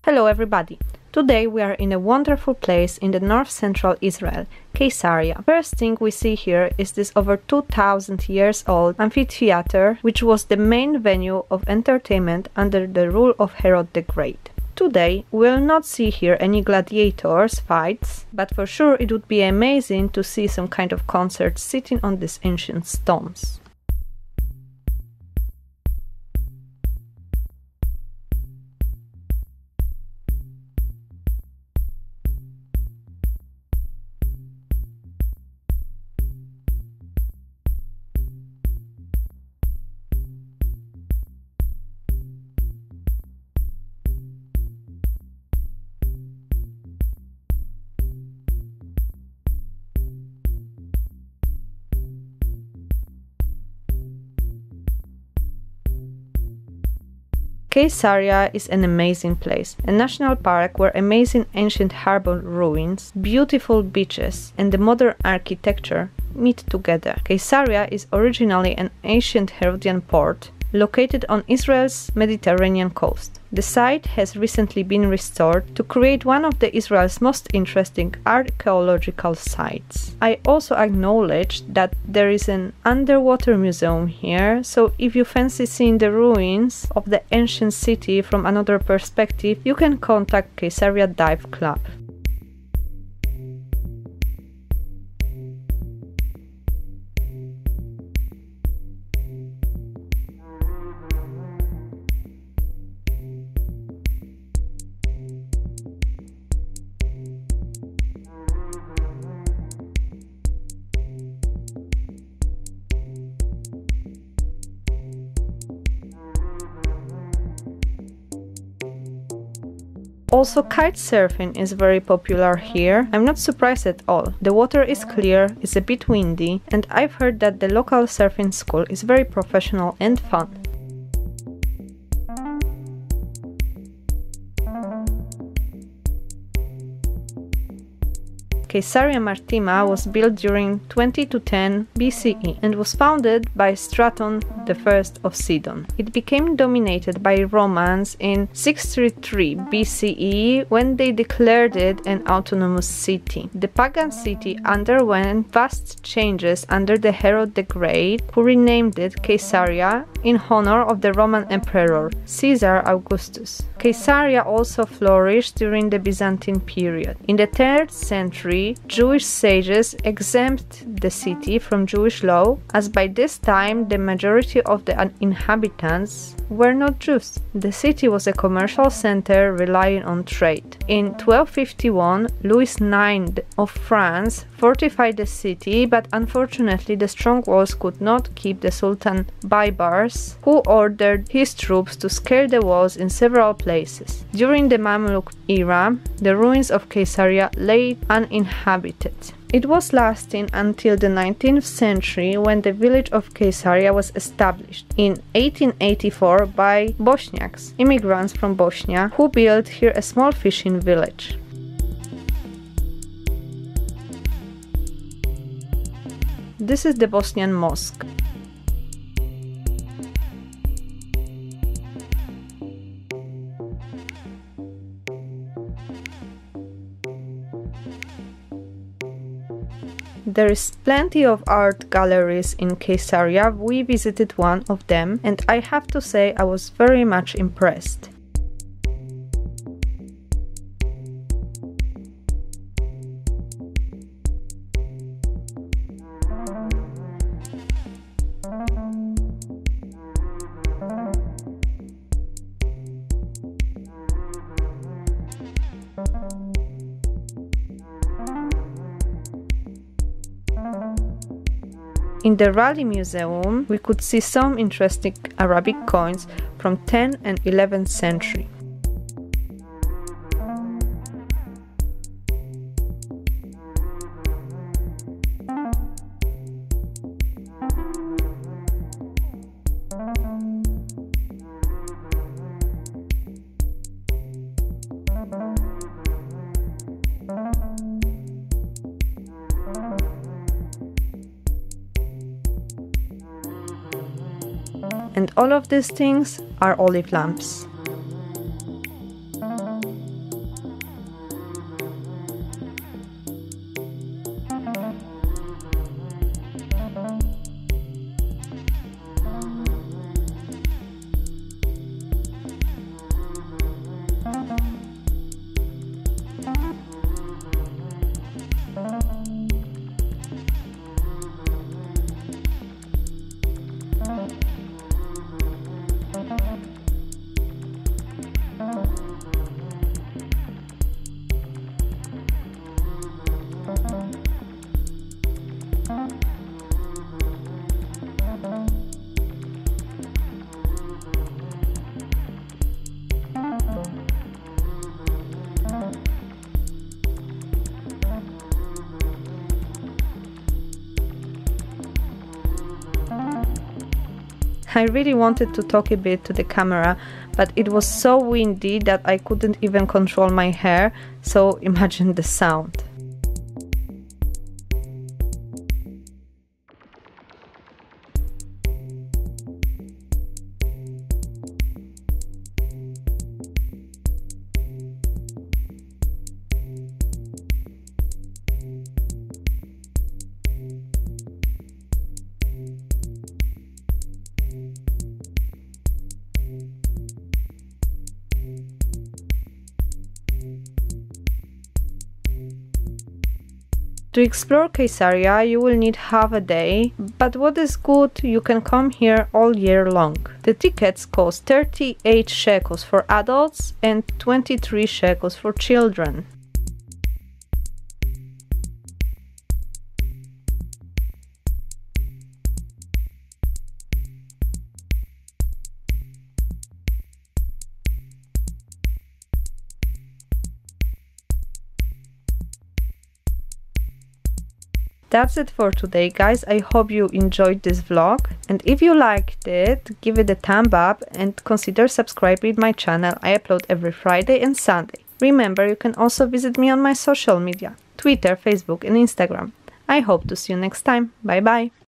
Hello everybody! Today we are in a wonderful place in the north-central Israel, Caesarea. First thing we see here is this over 2000 years old amphitheater, which was the main venue of entertainment under the rule of Herod the Great. Today we will not see here any gladiators fights, but for sure it would be amazing to see some kind of concert sitting on these ancient stones. Caesarea is an amazing place, a national park where amazing ancient harbor ruins, beautiful beaches, and the modern architecture meet together. Caesarea is originally an ancient Herodian port located on Israel's Mediterranean coast. The site has recently been restored to create one of Israel's most interesting archaeological sites. I also acknowledge that there is an underwater museum here, so if you fancy seeing the ruins of the ancient city from another perspective, you can contact Caesarea Dive Club. Also, kite surfing is very popular here. I'm not surprised at all. The water is clear, it's a bit windy, and I've heard that the local surfing school is very professional and fun. Caesarea Maritima was built during 20 to 10 BCE and was founded by Straton I of Sidon. It became dominated by Romans in 633 BCE when they declared it an autonomous city. The pagan city underwent vast changes under the Herod the Great, who renamed it Caesarea in honor of the Roman emperor Caesar Augustus. Caesarea also flourished during the Byzantine period. In the 3rd century, Jewish sages exempted the city from Jewish law, as by this time the majority of the inhabitants were not Jews. The city was a commercial center relying on trade. In 1251, Louis IX of France fortified the city, but unfortunately the strong walls could not keep the Sultan Baybars, who ordered his troops to scale the walls in several places. During the Mamluk era, the ruins of Caesarea lay uninhabited. It was lasting until the 19th century, when the village of Caesarea was established in 1884 by Bosniaks, immigrants from Bosnia, who built here a small fishing village. This is the Bosnian mosque. There is plenty of art galleries in Caesarea. We visited one of them, and I have to say I was very much impressed. In the Rally Museum, we could see some interesting Arabic coins from 10th and 11th century. And all of these things are olive lamps. I really wanted to talk a bit to the camera, but it was so windy that I couldn't even control my hair, so imagine the sound. To explore Caesarea you will need half a day, but what is good, you can come here all year long. The tickets cost 38 shekels for adults and 23 shekels for children. That's it for today, guys. I hope you enjoyed this vlog, and if you liked it, give it a thumb up and consider subscribing my channel. I upload every Friday and Sunday. Remember, you can also visit me on my social media, Twitter, Facebook and Instagram. I hope to see you next time. Bye bye!